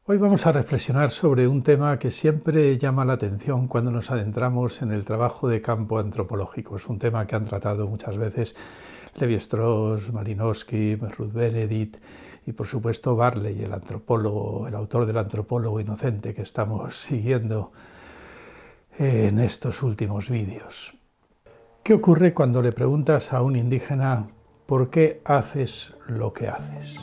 Hoy vamos a reflexionar sobre un tema que siempre llama la atención cuando nos adentramos en el trabajo de campo antropológico. Es un tema que han tratado muchas veces Lévi-Strauss, Malinowski, Ruth Benedict y por supuesto Barley, el antropólogo, el autor del Antropólogo Inocente que estamos siguiendo en estos últimos vídeos. ¿Qué ocurre cuando le preguntas a un indígena por qué haces lo que haces?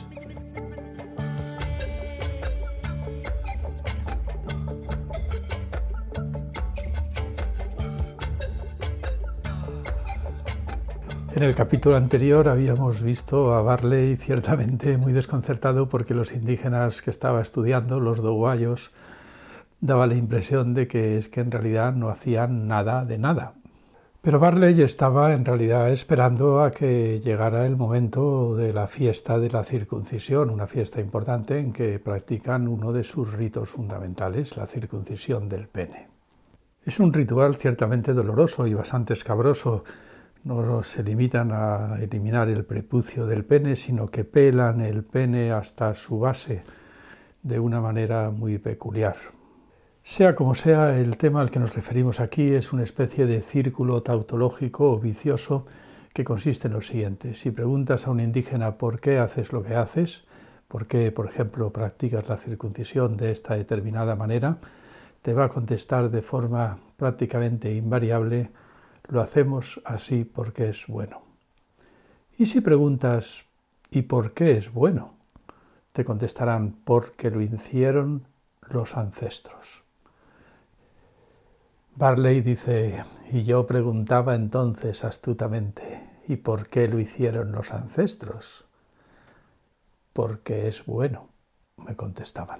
En el capítulo anterior habíamos visto a Barley ciertamente muy desconcertado porque los indígenas que estaba estudiando, los doguayos, daba la impresión de que en realidad no hacían nada de nada. Pero Barley estaba en realidad esperando a que llegara el momento de la fiesta de la circuncisión, una fiesta importante en que practican uno de sus ritos fundamentales, la circuncisión del pene. Es un ritual ciertamente doloroso y bastante escabroso. No se limitan a eliminar el prepucio del pene, sino que pelan el pene hasta su base de una manera muy peculiar. Sea como sea, el tema al que nos referimos aquí es una especie de círculo tautológico o vicioso que consiste en lo siguiente. Si preguntas a un indígena por qué haces lo que haces, por qué, por ejemplo, practicas la circuncisión de esta determinada manera, te va a contestar de forma prácticamente invariable: lo hacemos así porque es bueno. Y si preguntas ¿y por qué es bueno?, te contestarán: porque lo hicieron los ancestros. Barley dice: y yo preguntaba entonces astutamente: ¿y por qué lo hicieron los ancestros? Porque es bueno, me contestaban.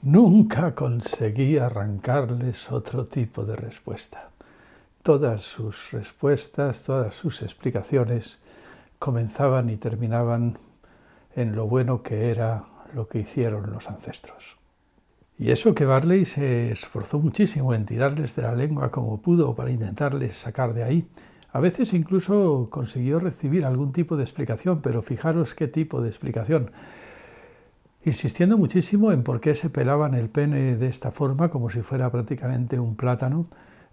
Nunca conseguí arrancarles otro tipo de respuesta. Todas sus respuestas, todas sus explicaciones comenzaban y terminaban en lo bueno que era lo que hicieron los ancestros. Y eso que Barley se esforzó muchísimo en tirarles de la lengua como pudo para intentarles sacar de ahí. A veces incluso consiguió recibir algún tipo de explicación, pero fijaros qué tipo de explicación. Insistiendo muchísimo en por qué se pelaban el pene de esta forma, como si fuera prácticamente un plátano,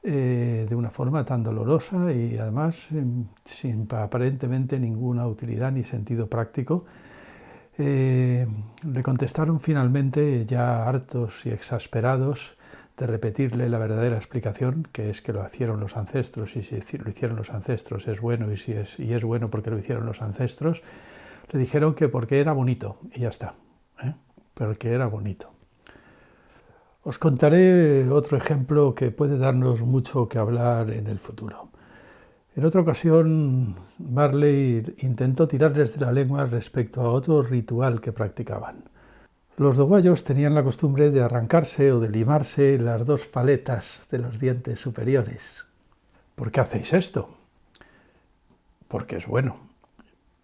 de una forma tan dolorosa y además sin aparentemente ninguna utilidad ni sentido práctico. Le contestaron finalmente, ya hartos y exasperados de repetirle la verdadera explicación, que es que lo hicieron los ancestros, y si lo hicieron los ancestros es bueno, y es bueno porque lo hicieron los ancestros. Le dijeron que porque era bonito, y ya está, porque era bonito. Os contaré otro ejemplo que puede darnos mucho que hablar en el futuro. En otra ocasión, Barley intentó tirarles de la lengua respecto a otro ritual que practicaban. Los doguayos tenían la costumbre de arrancarse o de limarse las dos paletas de los dientes superiores. ¿Por qué hacéis esto? Porque es bueno.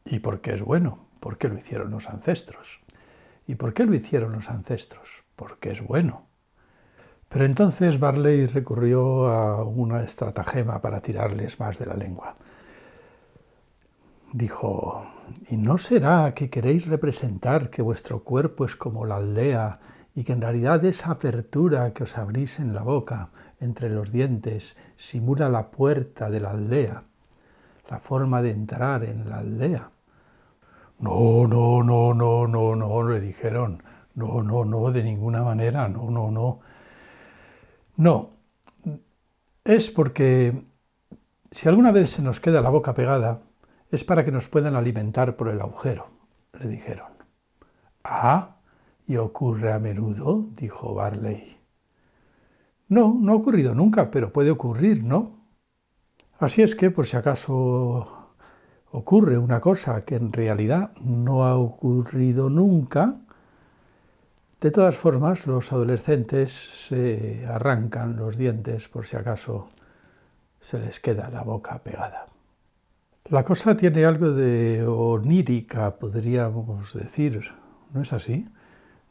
¿Y por qué es bueno? Porque lo hicieron los ancestros. ¿Y por qué lo hicieron los ancestros? Porque es bueno. Pero entonces Barley recurrió a una estratagema para tirarles más de la lengua. Dijo: ¿y no será que queréis representar que vuestro cuerpo es como la aldea y que en realidad esa apertura que os abrís en la boca, entre los dientes, simula la puerta de la aldea, la forma de entrar en la aldea? No, no, no, no, no, no, le dijeron. No, no, no, de ninguna manera, no, no, no. No, es porque si alguna vez se nos queda la boca pegada, es para que nos puedan alimentar por el agujero, le dijeron. Ah, ¿y ocurre a menudo?, dijo Barley. No, no ha ocurrido nunca, pero puede ocurrir, ¿no? Así es que, por si acaso ocurre una cosa que en realidad no ha ocurrido nunca, de todas formas, los adolescentes se arrancan los dientes por si acaso se les queda la boca pegada. La cosa tiene algo de onírica, podríamos decir, ¿no es así?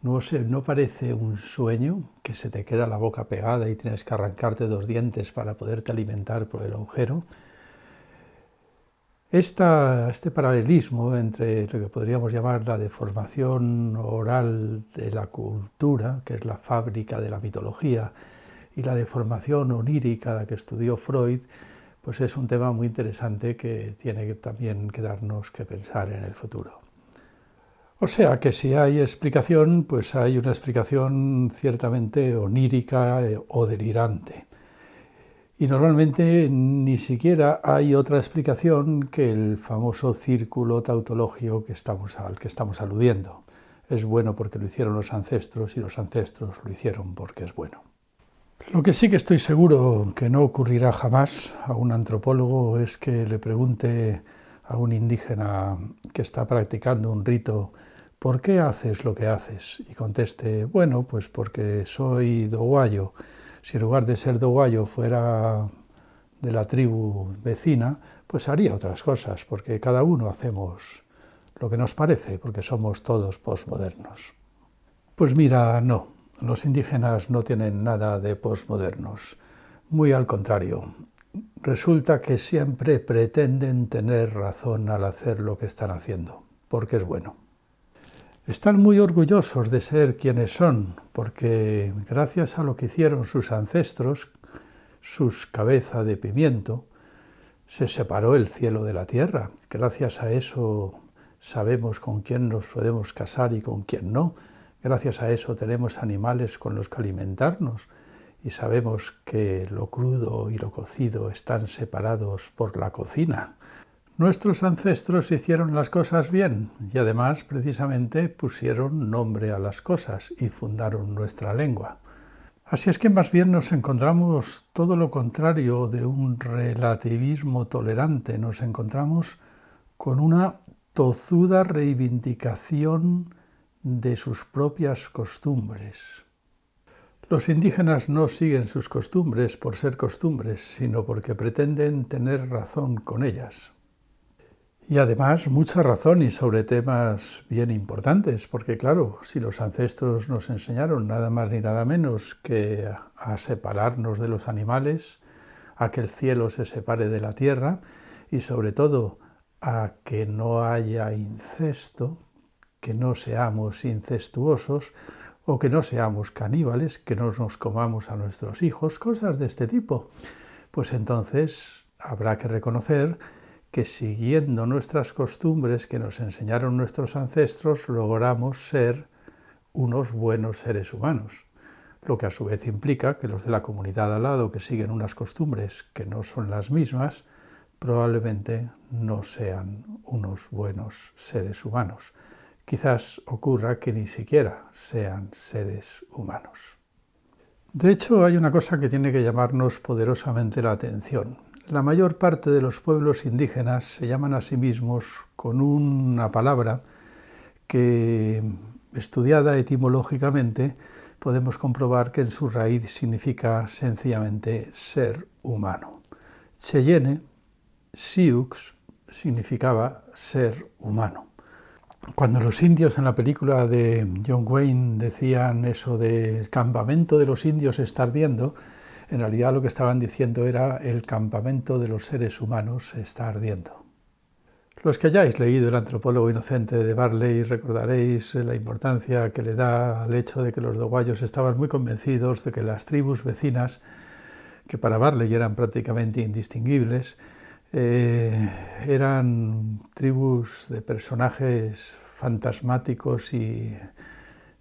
No parece un sueño que se te queda la boca pegada y tienes que arrancarte dos dientes para poderte alimentar por el agujero. Este paralelismo entre lo que podríamos llamar la deformación oral de la cultura, que es la fábrica de la mitología, y la deformación onírica que estudió Freud, pues es un tema muy interesante que tiene también que darnos que pensar en el futuro. O sea que si hay explicación, pues hay una explicación ciertamente onírica o delirante. Y normalmente ni siquiera hay otra explicación que el famoso círculo tautológico al que estamos aludiendo. Es bueno porque lo hicieron los ancestros y los ancestros lo hicieron porque es bueno. Lo que sí que estoy seguro que no ocurrirá jamás a un antropólogo es que le pregunte a un indígena que está practicando un rito: ¿por qué haces lo que haces? Y conteste: bueno, pues porque soy doguayo. Si en lugar de ser doguayo fuera de la tribu vecina, pues haría otras cosas, porque cada uno hacemos lo que nos parece, porque somos todos posmodernos. Pues mira, no, los indígenas no tienen nada de posmodernos, muy al contrario. Resulta que siempre pretenden tener razón al hacer lo que están haciendo, porque es bueno. Están muy orgullosos de ser quienes son, porque gracias a lo que hicieron sus ancestros, sus cabeza de pimiento, se separó el cielo de la tierra. Gracias a eso sabemos con quién nos podemos casar y con quién no. Gracias a eso tenemos animales con los que alimentarnos y sabemos que lo crudo y lo cocido están separados por la cocina. Nuestros ancestros hicieron las cosas bien y además precisamente pusieron nombre a las cosas y fundaron nuestra lengua. Así es que más bien nos encontramos todo lo contrario de un relativismo tolerante, nos encontramos con una tozuda reivindicación de sus propias costumbres. Los indígenas no siguen sus costumbres por ser costumbres, sino porque pretenden tener razón con ellas. Y además mucha razón y sobre temas bien importantes, porque claro, si los ancestros nos enseñaron nada más ni nada menos que a separarnos de los animales, a que el cielo se separe de la tierra y sobre todo a que no haya incesto, que no seamos incestuosos o que no seamos caníbales, que no nos comamos a nuestros hijos, cosas de este tipo, pues entonces habrá que reconocer que siguiendo nuestras costumbres que nos enseñaron nuestros ancestros logramos ser unos buenos seres humanos, lo que a su vez implica que los de la comunidad al lado que siguen unas costumbres que no son las mismas probablemente no sean unos buenos seres humanos. Quizás ocurra que ni siquiera sean seres humanos. De hecho, hay una cosa que tiene que llamarnos poderosamente la atención. La mayor parte de los pueblos indígenas se llaman a sí mismos con una palabra que, estudiada etimológicamente, podemos comprobar que en su raíz significa sencillamente ser humano. Cheyenne, Sioux, significaba ser humano. Cuando los indios en la película de John Wayne decían eso de el campamento de los indios está ardiendo, en realidad lo que estaban diciendo era el campamento de los seres humanos está ardiendo. Los que hayáis leído El antropólogo inocente de Barley recordaréis la importancia que le da al hecho de que los doguayos estaban muy convencidos de que las tribus vecinas, que para Barley eran prácticamente indistinguibles, eran tribus de personajes fantasmáticos y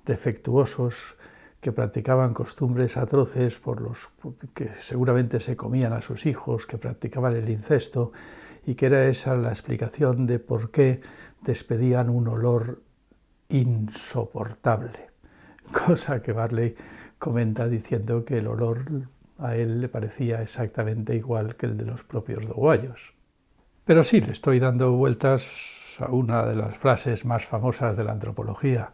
defectuosos que practicaban costumbres atroces que seguramente se comían a sus hijos, que practicaban el incesto y que era esa la explicación de por qué despedían un olor insoportable, cosa que Barley comenta diciendo que el olor a él le parecía exactamente igual que el de los propios doguayos. Pero sí, le estoy dando vueltas a una de las frases más famosas de la antropología.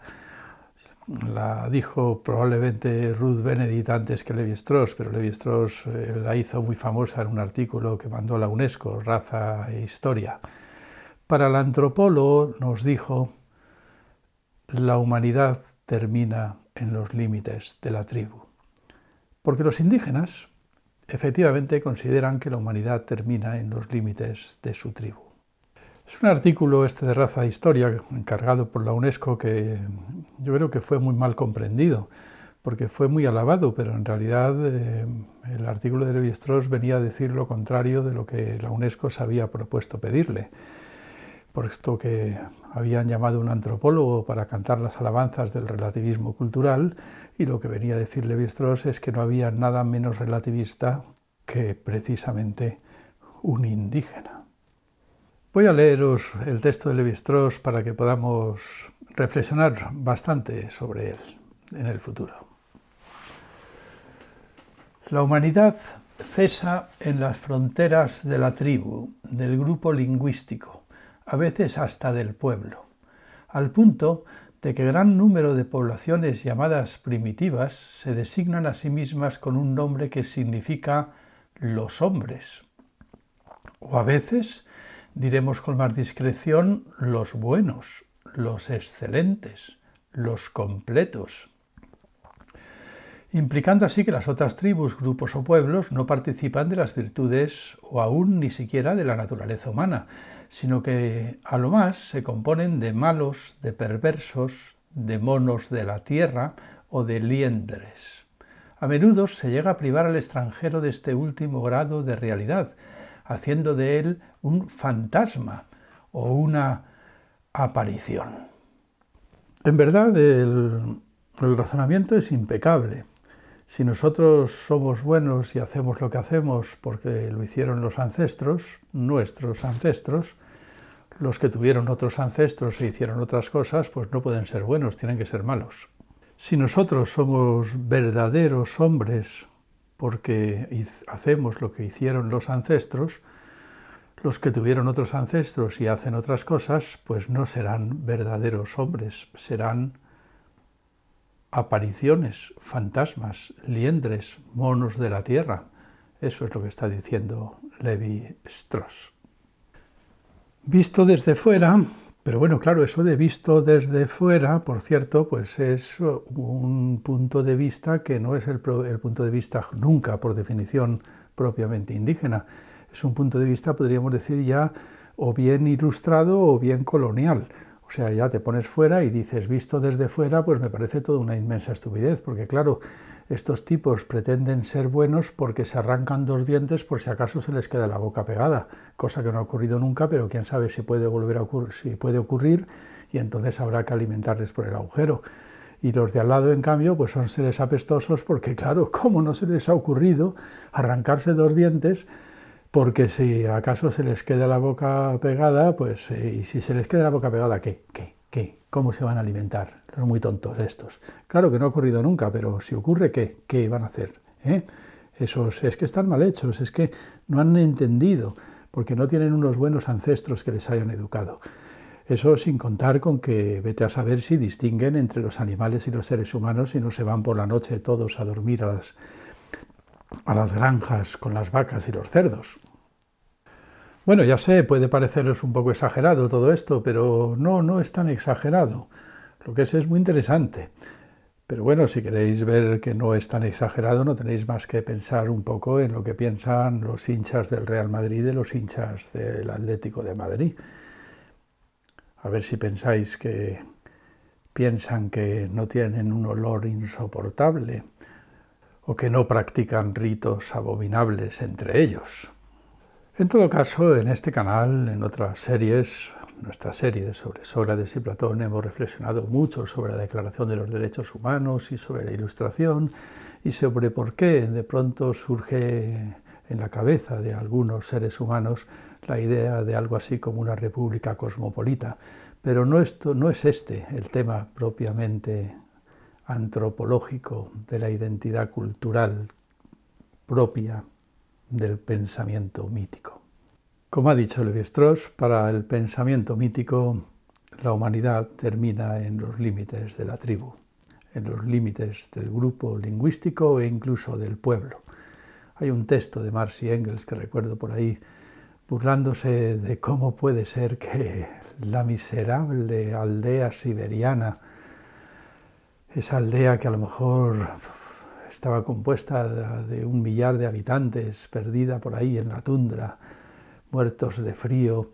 La dijo probablemente Ruth Benedict antes que Levi-Strauss, pero Levi-Strauss la hizo muy famosa en un artículo que mandó a la UNESCO, Raza e Historia. Para el antropólogo nos dijo: la humanidad termina en los límites de la tribu. Porque los indígenas efectivamente consideran que la humanidad termina en los límites de su tribu. Es un artículo de Raza de Historia encargado por la UNESCO que yo creo que fue muy mal comprendido, porque fue muy alabado, pero en realidad el artículo de Levi-Strauss venía a decir lo contrario de lo que la UNESCO se había propuesto pedirle. Por esto que habían llamado a un antropólogo para cantar las alabanzas del relativismo cultural, y lo que venía a decir Levi-Strauss es que no había nada menos relativista que precisamente un indígena. Voy a leeros el texto de Levi-Strauss para que podamos reflexionar bastante sobre él en el futuro. La humanidad cesa en las fronteras de la tribu, del grupo lingüístico, a veces hasta del pueblo, al punto de que gran número de poblaciones llamadas primitivas se designan a sí mismas con un nombre que significa los hombres, o a veces, diremos con más discreción, los buenos, los excelentes, los completos, implicando así que las otras tribus, grupos o pueblos no participan de las virtudes o aún ni siquiera de la naturaleza humana, sino que a lo más se componen de malos, de perversos, de monos de la tierra o de liendres. A menudo se llega a privar al extranjero de este último grado de realidad, haciendo de él un fantasma o una aparición. En verdad, el razonamiento es impecable. Si nosotros somos buenos y hacemos lo que hacemos porque lo hicieron los ancestros, nuestros ancestros, los que tuvieron otros ancestros e hicieron otras cosas, pues no pueden ser buenos, tienen que ser malos. Si nosotros somos verdaderos hombres porque hacemos lo que hicieron los ancestros, los que tuvieron otros ancestros y hacen otras cosas, pues no serán verdaderos hombres, serán apariciones, fantasmas, liendres, monos de la tierra. Eso es lo que está diciendo Levi-Strauss. Visto desde fuera, pero bueno, claro, eso de visto desde fuera, por cierto, pues es un punto de vista que no es el punto de vista nunca, por definición, propiamente indígena. Es un punto de vista, podríamos decir, ya o bien ilustrado o bien colonial. O sea, ya te pones fuera y dices, visto desde fuera, pues me parece toda una inmensa estupidez, porque claro, estos tipos pretenden ser buenos porque se arrancan dos dientes por si acaso se les queda la boca pegada, cosa que no ha ocurrido nunca, pero quién sabe si puede volver a ocurrir, si puede ocurrir, y entonces habrá que alimentarles por el agujero. Y los de al lado, en cambio, pues son seres apestosos porque, claro, ¿cómo no se les ha ocurrido arrancarse dos dientes? Porque si acaso se les queda la boca pegada, pues, y si se les queda la boca pegada, ¿qué? ¿Cómo se van a alimentar? Son muy tontos estos. Claro que no ha ocurrido nunca, pero si ocurre, ¿qué van a hacer? Esos es que están mal hechos, es que no han entendido, porque no tienen unos buenos ancestros que les hayan educado. Eso sin contar con que vete a saber si distinguen entre los animales y los seres humanos y no se van por la noche todos a dormir a las granjas con las vacas y los cerdos. Bueno, ya sé, puede parecerles un poco exagerado todo esto, pero no es tan exagerado. Lo que es muy interesante. Pero bueno, si queréis ver que no es tan exagerado, no tenéis más que pensar un poco en lo que piensan los hinchas del Real Madrid y los hinchas del Atlético de Madrid. A ver si pensáis que piensan que no tienen un olor insoportable o que no practican ritos abominables entre ellos. En todo caso, en este canal, en otras series, nuestra serie sobre Sócrates y Platón, hemos reflexionado mucho sobre la Declaración de los Derechos Humanos y sobre la Ilustración y sobre por qué de pronto surge en la cabeza de algunos seres humanos la idea de algo así como una república cosmopolita. Pero no es este el tema propiamente antropológico de la identidad cultural propia del pensamiento mítico. Como ha dicho Levi-Strauss, para el pensamiento mítico la humanidad termina en los límites de la tribu, en los límites del grupo lingüístico e incluso del pueblo. Hay un texto de Marx y Engels que recuerdo por ahí, burlándose de cómo puede ser que la miserable aldea siberiana, esa aldea que a lo mejor estaba compuesta de 1 millar de habitantes, perdida por ahí en la tundra, muertos de frío,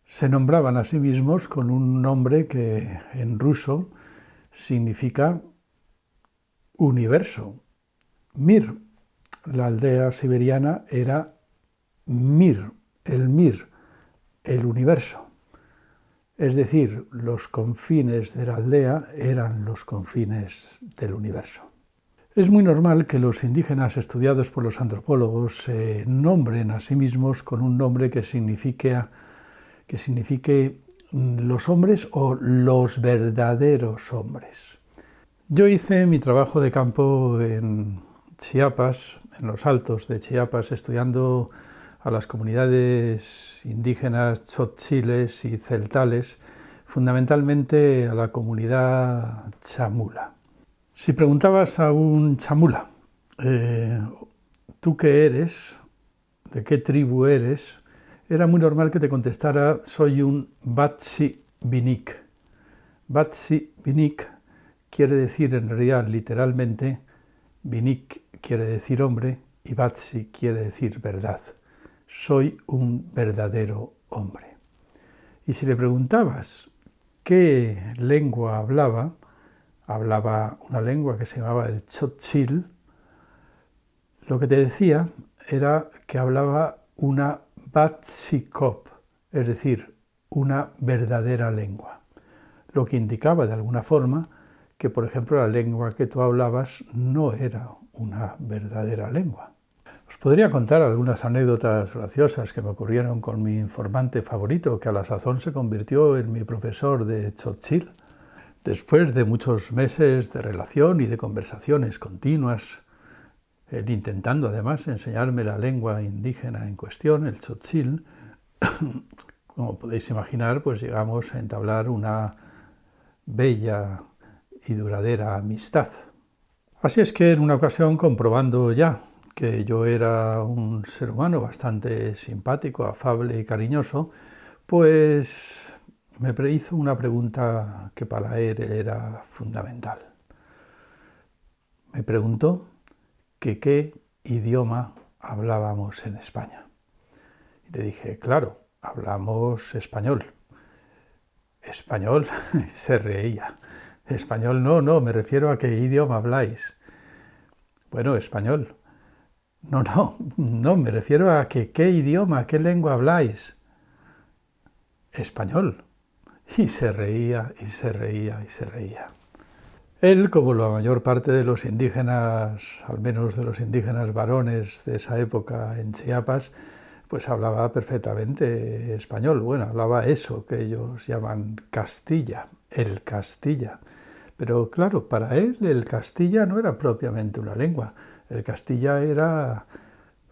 se nombraban a sí mismos con un nombre que en ruso significa universo. Mir, la aldea siberiana, era Mir, el universo. Es decir, los confines de la aldea eran los confines del universo. Es muy normal que los indígenas estudiados por los antropólogos se nombren a sí mismos con un nombre que signifique los hombres o los verdaderos hombres. Yo hice mi trabajo de campo en Chiapas, en los altos de Chiapas, estudiando a las comunidades indígenas tzotziles y celtales, fundamentalmente a la comunidad chamula. Si preguntabas a un chamula, ¿tú qué eres? ¿De qué tribu eres? Era muy normal que te contestara, soy un Batsi Binik. Batsi Binik quiere decir en realidad literalmente, Binik quiere decir hombre y Batsi quiere decir verdad. Soy un verdadero hombre. Y si le preguntabas qué lengua hablaba una lengua que se llamaba el tzotzil, lo que te decía era que hablaba una Batsikop, es decir, una verdadera lengua, lo que indicaba de alguna forma que, por ejemplo, la lengua que tú hablabas no era una verdadera lengua. Os podría contar algunas anécdotas graciosas que me ocurrieron con mi informante favorito, que a la sazón se convirtió en mi profesor de tzotzil. Después de muchos meses de relación y de conversaciones continuas, él intentando además enseñarme la lengua indígena en cuestión, el tzotzil, como podéis imaginar, pues llegamos a entablar una bella y duradera amistad. Así es que en una ocasión, comprobando ya que yo era un ser humano bastante simpático, afable y cariñoso, pues me hizo una pregunta que para él era fundamental. Me preguntó que qué idioma hablábamos en España. Y le dije, claro, hablamos español. ¿Español? Se reía. Español no, me refiero a qué idioma habláis. Bueno, español. No, me refiero a que qué idioma, qué lengua habláis. Español. Y se reía, y se reía, y se reía. Él, como la mayor parte de los indígenas, al menos de los indígenas varones de esa época en Chiapas, pues hablaba perfectamente español. Bueno, hablaba eso que ellos llaman Castilla, el Castilla. Pero claro, para él el Castilla no era propiamente una lengua. El Castilla era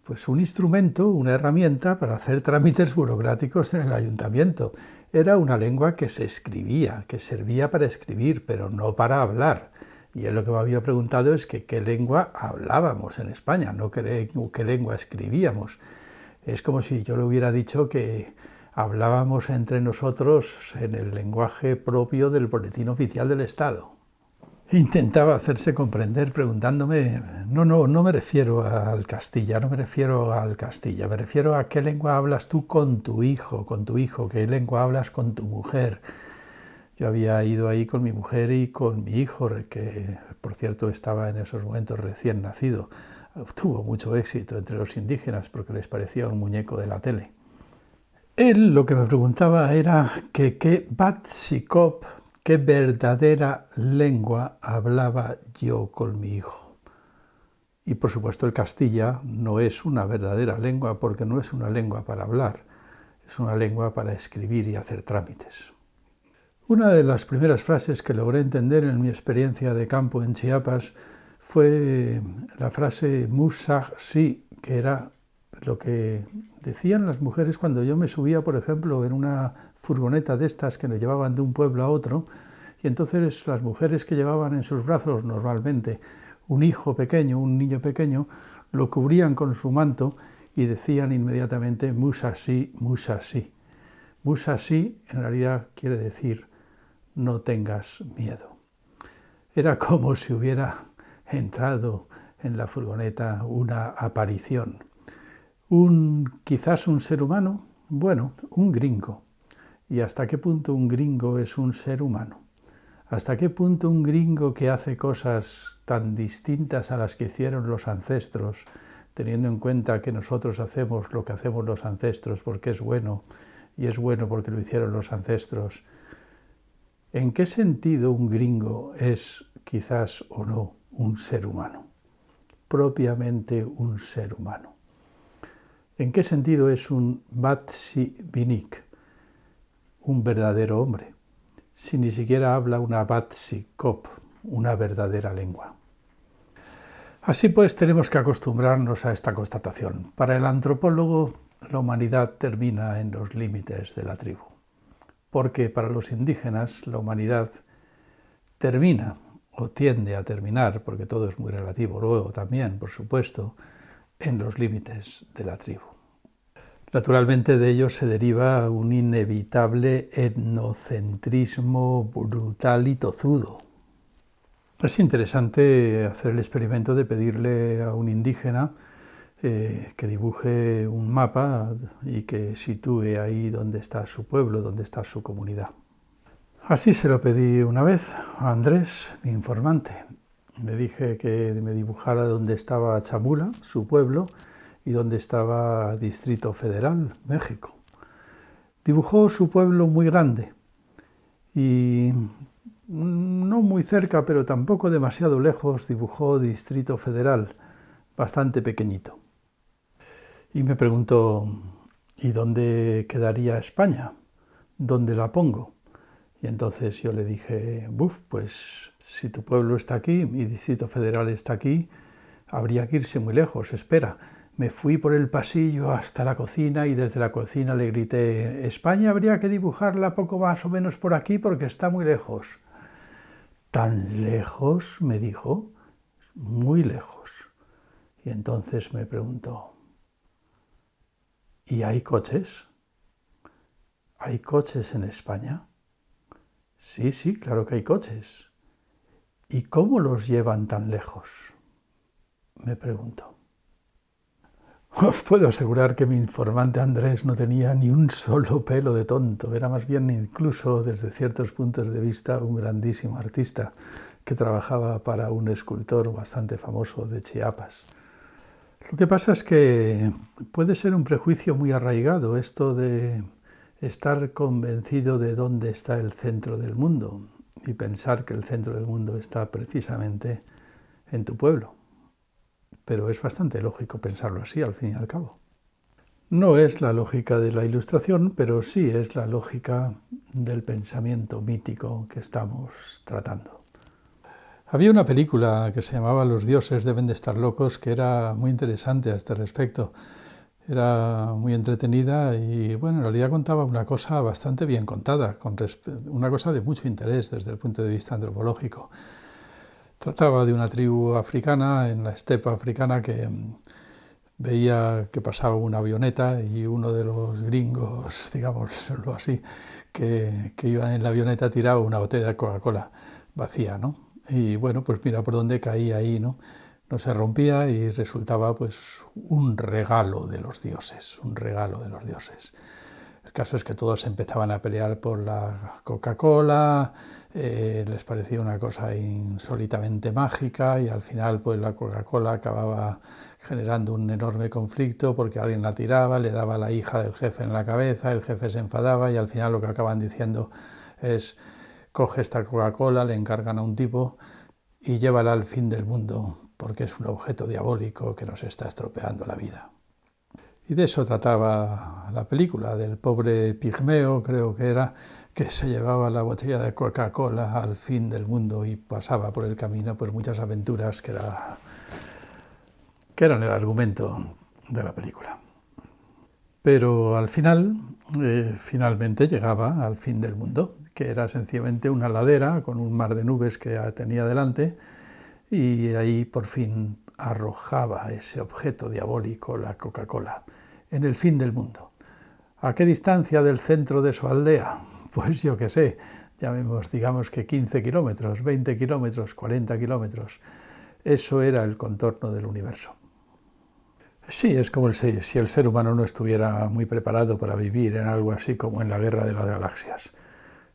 pues un instrumento, una herramienta para hacer trámites burocráticos en el ayuntamiento. Era una lengua que se escribía, que servía para escribir, pero no para hablar. Y él lo que me había preguntado es que qué lengua hablábamos en España, no qué lengua escribíamos. Es como si yo le hubiera dicho que hablábamos entre nosotros en el lenguaje propio del Boletín Oficial del Estado. Intentaba hacerse comprender preguntándome, no me refiero al Castilla, me refiero a qué lengua hablas tú con tu hijo, qué lengua hablas con tu mujer. Yo había ido ahí con mi mujer y con mi hijo, que por cierto estaba en esos momentos recién nacido. Tuvo mucho éxito entre los indígenas porque les parecía un muñeco de la tele. Él lo que me preguntaba era que qué Batsikop, qué verdadera lengua hablaba yo con mi hijo. Y por supuesto el Castilla no es una verdadera lengua porque no es una lengua para hablar, es una lengua para escribir y hacer trámites. Una de las primeras frases que logré entender en mi experiencia de campo en Chiapas fue la frase Musaj si, que era lo que decían las mujeres cuando yo me subía, por ejemplo, en una furgoneta de estas que me llevaban de un pueblo a otro, y entonces las mujeres que llevaban en sus brazos normalmente un hijo pequeño, un niño pequeño, lo cubrían con su manto y decían inmediatamente Musasi, Musasi. Musasi en realidad quiere decir no tengas miedo. Era como si hubiera entrado en la furgoneta una aparición. Quizás un ser humano, bueno, un gringo. ¿Y hasta qué punto un gringo es un ser humano? ¿Hasta qué punto un gringo que hace cosas tan distintas a las que hicieron los ancestros, teniendo en cuenta que nosotros hacemos lo que hacemos los ancestros porque es bueno, y es bueno porque lo hicieron los ancestros, ¿en qué sentido un gringo es quizás o no un ser humano? Propiamente un ser humano. ¿En qué sentido es un Batsi Binik, un verdadero hombre, si ni siquiera habla una Batsi Kop, una verdadera lengua? Así pues, tenemos que acostumbrarnos a esta constatación. Para el antropólogo, la humanidad termina en los límites de la tribu, porque para los indígenas la humanidad termina o tiende a terminar, porque todo es muy relativo luego también, por supuesto, en los límites de la tribu. Naturalmente de ello se deriva un inevitable etnocentrismo brutal y tozudo. Es interesante hacer el experimento de pedirle a un indígena que dibuje un mapa y que sitúe ahí dónde está su pueblo, dónde está su comunidad. Así se lo pedí una vez a Andrés, mi informante. Le dije que me dibujara dónde estaba Chamula, su pueblo, y dónde estaba Distrito Federal, México. Dibujó su pueblo muy grande y no muy cerca, pero tampoco demasiado lejos, dibujó Distrito Federal, bastante pequeñito. Y me preguntó, ¿y dónde quedaría España? ¿Dónde la pongo? Y entonces yo le dije, pues si tu pueblo está aquí, mi Distrito Federal está aquí, habría que irse muy lejos, espera. Me fui por el pasillo hasta la cocina y desde la cocina le grité, España habría que dibujarla poco más o menos por aquí porque está muy lejos. ¿Tan lejos? Me dijo, muy lejos. Y entonces me preguntó, ¿y hay coches? ¿Hay coches en España? Sí, claro que hay coches. ¿Y cómo los llevan tan lejos? Me preguntó. Os puedo asegurar que mi informante Andrés no tenía ni un solo pelo de tonto, era más bien incluso desde ciertos puntos de vista un grandísimo artista que trabajaba para un escultor bastante famoso de Chiapas. Lo que pasa es que puede ser un prejuicio muy arraigado esto de estar convencido de dónde está el centro del mundo y pensar que el centro del mundo está precisamente en tu pueblo. Pero es bastante lógico pensarlo así, al fin y al cabo. No es la lógica de la Ilustración, pero sí es la lógica del pensamiento mítico que estamos tratando. Había una película que se llamaba Los dioses deben de estar locos, que era muy interesante a este respecto. Era muy entretenida y, bueno, en realidad contaba una cosa bastante bien contada, una cosa de mucho interés desde el punto de vista antropológico. Trataba de una tribu africana, en la estepa africana, que veía que pasaba una avioneta y uno de los gringos, digámoslo así, que iban en la avioneta tiraba una botella de Coca-Cola vacía, ¿no? Y bueno, pues mira por dónde caía ahí, ¿no? No se rompía y resultaba pues un regalo de los dioses, un regalo de los dioses. El caso es que todos empezaban a pelear por la Coca-Cola, les parecía una cosa insólitamente mágica y al final pues la Coca-Cola acababa generando un enorme conflicto porque alguien la tiraba, le daba a la hija del jefe en la cabeza, el jefe se enfadaba y al final lo que acaban diciendo es coge esta Coca-Cola, le encargan a un tipo y llévala al fin del mundo porque es un objeto diabólico que nos está estropeando la vida. Y de eso trataba la película, del pobre pigmeo, creo que era, que se llevaba la botella de Coca-Cola al fin del mundo y pasaba por el camino pues muchas aventuras que eran el argumento de la película. Pero al final, finalmente llegaba al fin del mundo, que era sencillamente una ladera con un mar de nubes que tenía delante y ahí por fin arrojaba ese objeto diabólico, la Coca-Cola, en el fin del mundo. ¿A qué distancia del centro de su aldea? Pues yo qué sé, digamos que 15 kilómetros, 20 kilómetros, 40 kilómetros. Eso era el contorno del universo. Sí, es como si el ser humano no estuviera muy preparado para vivir en algo así como en la Guerra de las Galaxias.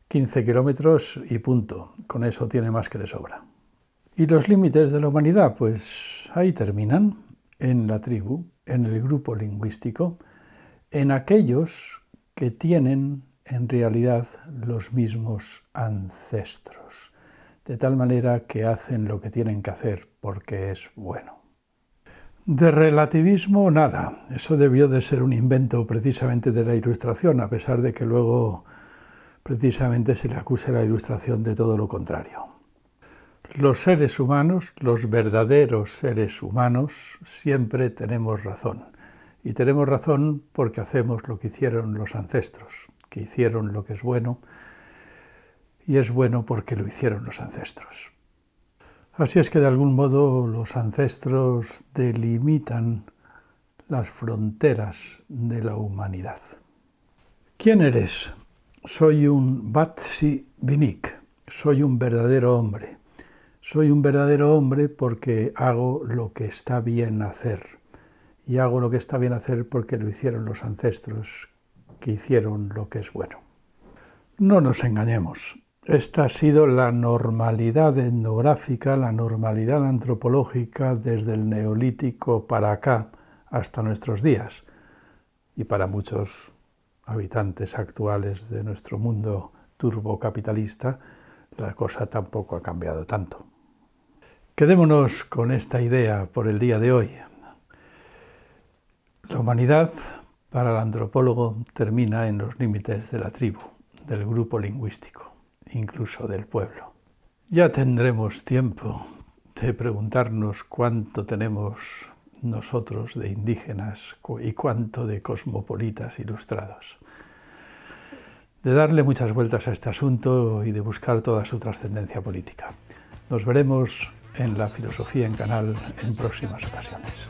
15 kilómetros y punto. Con eso tiene más que de sobra. ¿Y los límites de la humanidad? Pues ahí terminan, en la tribu, en el grupo lingüístico, en aquellos que tienen en realidad los mismos ancestros, de tal manera que hacen lo que tienen que hacer porque es bueno. De relativismo, nada. Eso debió de ser un invento precisamente de la Ilustración, a pesar de que luego precisamente se le acuse a la Ilustración de todo lo contrario. Los seres humanos, los verdaderos seres humanos, siempre tenemos razón. Y tenemos razón porque hacemos lo que hicieron los ancestros, que hicieron lo que es bueno, y es bueno porque lo hicieron los ancestros. Así es que de algún modo los ancestros delimitan las fronteras de la humanidad. ¿Quién eres? Soy un Batsi Binik, soy un verdadero hombre. Soy un verdadero hombre porque hago lo que está bien hacer. Y hago lo que está bien hacer porque lo hicieron los ancestros, que hicieron lo que es bueno. No nos engañemos. Esta ha sido la normalidad etnográfica, la normalidad antropológica desde el Neolítico para acá hasta nuestros días. Y para muchos habitantes actuales de nuestro mundo turbocapitalista, la cosa tampoco ha cambiado tanto. Quedémonos con esta idea por el día de hoy. La humanidad, para el antropólogo, termina en los límites de la tribu, del grupo lingüístico, incluso del pueblo. Ya tendremos tiempo de preguntarnos cuánto tenemos nosotros de indígenas y cuánto de cosmopolitas ilustrados. De darle muchas vueltas a este asunto y de buscar toda su trascendencia política. Nos veremos en La Filosofía en Canal en próximas ocasiones.